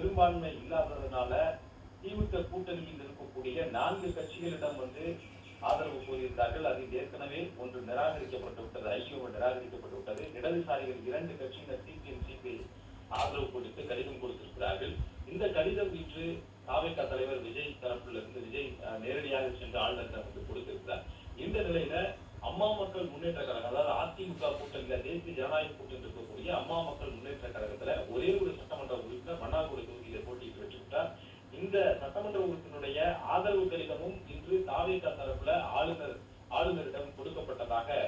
பெரும்பான்மை இல்லாததுனால திமுக கூட்டணியில் இருக்கக்கூடிய 4 கட்சிகளிடம் ஆதரவு கோரியிருந்தார்கள். அதில் ஏற்கனவே ஒன்று நிராகரிக்கப்பட்டு விட்டது, ஐக்கியம் நிராகரிக்கப்பட்டு விட்டது. இடதுசாரிகள் 2 கட்சியினர் சிபிஎம் சிபிஐ ஆதரவு கொடுத்து கடிதம் கொடுத்திருக்கிறார்கள். இந்த கடிதம் இன்று தாவேகா தலைவர் விஜய் தரப்பிலிருந்து விஜய் நேரடியாக சென்று ஆளுநரிடம் கொடுத்திருக்கிறார். இந்த நிலையில அம்மா மக்கள் முன்னேற்ற கழகம், அதாவது அதிமுக கூட்டணியில தேசிய ஜனநாயக கூட்டணி இருக்கக்கூடிய அம்மா மக்கள் முன்னேற்ற கழகத்துல ஒரே ஒரு சட்டமன்ற உறுப்பினர் மன்னார்குடி தொகுதியில போட்டியிட்டு வெற்றி பெற்றார். இந்த சட்டமன்ற உறுப்பினருடைய ஆதரவு கடிதமும் இன்று தாவேகா தரப்புல ஆளுநரிடம் கொடுக்கப்பட்டதாக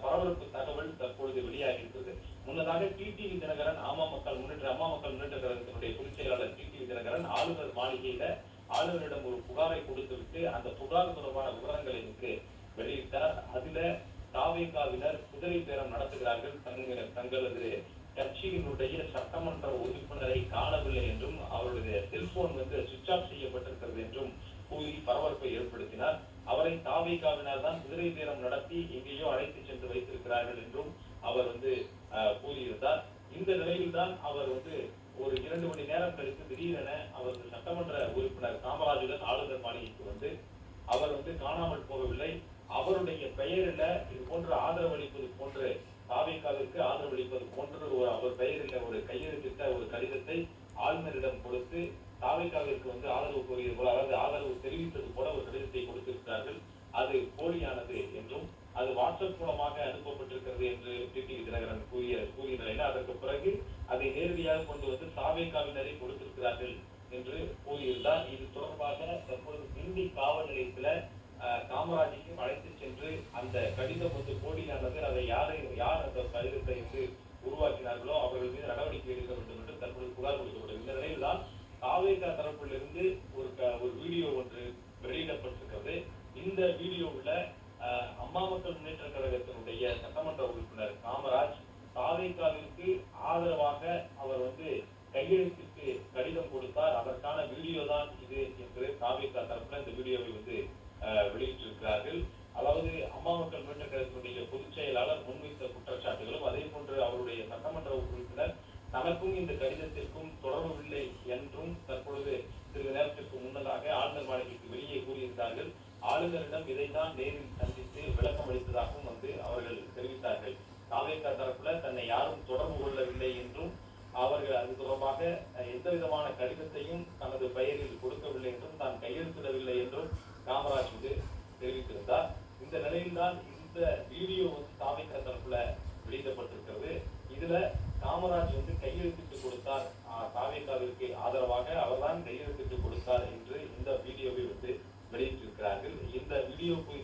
பரபரப்பு தகவல் தற்பொழுது வெளியாகி இருக்கிறது. முன்னதாக டிடிவி தினகரன் அம்மா மக்கள் முன்னேற்ற கழகத்தினுடைய பொதுச் செயலாளர் டிடிவி தினகரன் ஆளுநர் மாளிகையில ஆளுநரிடம் ஒரு புகாரை கொடுத்துவிட்டு அந்த புகார் தொடர்பான விவரங்களை வெளியிட்டார். அதுல தாவேகாவினர் குதிரை பேரம் நடத்துகிறார்கள், தங்களது கட்சியினுடைய சட்டமன்ற உறுப்பினரை காணவில்லை என்றும் அவருடைய செல்போன் சுவிட்ச் ஆஃப் செய்யப்பட்டிருக்கிறது என்றும் கூறி பரபரப்பை ஏற்படுத்தினார். அவரை தாவேகாவினர் தான் குதிரை பேரம் நடத்தி எங்கேயோ அழைத்து சென்று வைத்திருக்கிறார்கள் என்றும் அவர் கூறியிருந்தார். இந்த நிலையில் தான் அவர் ஒரு 2 மணி நேரம் கழித்து திடீரென அவர் சட்டமன்ற உறுப்பினர் காமராஜுடன் ஆளுநர் மாளிகைக்கு அவர் காணாமல் போகவில்லை. அவருடைய பெயரில் இது போன்ற ஆதரவளிப்பது போன்று தாவேகாவிற்கு ஆதரவளிப்பது போன்று அவர் பெயரில் ஒரு கையெழுத்திட்ட ஒரு கடிதத்தை ஆளுநரிடம் கொடுத்து தாவேகாவிற்கு ஆதரவு கோரியது போல, அதாவது ஆதரவு தெரிவித்தது போல ஒரு கடிதத்தை கொடுத்திருக்கிறார்கள். அது போலியானது என்றும் அது வாட்ஸ்அப் மூலமாக அனுப்பப்பட்டிருக்கிறது என்று டிடிவி தினகரன் கூறிய நிலையில அதற்கு பிறகு அதை நேரடியாக கொண்டு தாவேகாவினரை கொடுத்திருக்கிறார்கள் என்று கூறியிருந்தார். இது தொடர்பாக தற்போது கிண்டி காவல் நிலையத்துல காமராஜையும் அழைத்து சென்று அந்த கடிதம் போலியானது, அதை யார் அந்த கடிதத்தை உருவாக்கினார்களோ அவர்கள் மீது நடவடிக்கை எடுக்க வேண்டும் என்று தற்போது புகார் கொடுக்கப்பட்டது. இந்த நிலையில் தான் தாவேகா தரப்பிலிருந்து ஒரு வீடியோ வெளியிடப்பட்டிருக்கிறது. இந்த வீடியோவில் அம்மா மக்கள் முன்னேற்ற கழகத்தினுடைய சட்டமன்ற உறுப்பினர் காமராஜ் தாவேகாவிற்கு ஆதரவாக அவர் கையெழுத்திற்கு கடிதம் கொடுத்தார், அதற்கான வீடியோ தான் இது என்று தாவேகா தரப்புல இந்த வீடியோவை வெளியிட்டிருக்கிறார்கள். அதாவது அம்மா மக்கள் முன்னேற்ற கழகத்தினுடைய பொதுச் செயலாளர் முன்வைத்த குற்றச்சாட்டுகளும் அதே போன்று அவருடைய சட்டமன்ற உறுப்பினர் தனக்கும் இந்த கடிதத்திற்கும் தொடர்புமில்லை என்றும் தற்பொழுது சிறிது நேரத்திற்கு முன்னதாக ஆளுநர் மாளிகைக்கு வெளியே கூறியிருந்தார்கள். ஆளுநரிடம் இதைத்தான் நேரில் சந்தித்து விளக்கம் அளித்ததாகவும் அவர்கள் தெரிவித்தார்கள். தாவேகா தரப்புல தன்னை யாரும் தொடர்பு கொள்ளவில்லை என்றும் அவர்கள் அது தொடர்பாக எந்த விதமான கடிதத்தையும் தனது பெயரில் கொடுக்கவில்லை என்றும் தான் கையெழுத்திடவில்லை என்றும் காமராஜ் தெரிவித்திருந்தார். இந்த நிலையில்தான் இந்த வீடியோ தாவேகா தரப்புல வெளியிடப்பட்டிருக்கிறது. இதுல காமராஜ் கையெழுத்திட்டு கொடுத்தார், தாவேகாவிற்கு ஆதரவாக அவர்தான் கையெழுத்திட்டு கொடுத்தார் என்று இந்த வீடியோவை வெளியிட்டிருக்கிறார்கள். இந்த வீடியோ குறித்து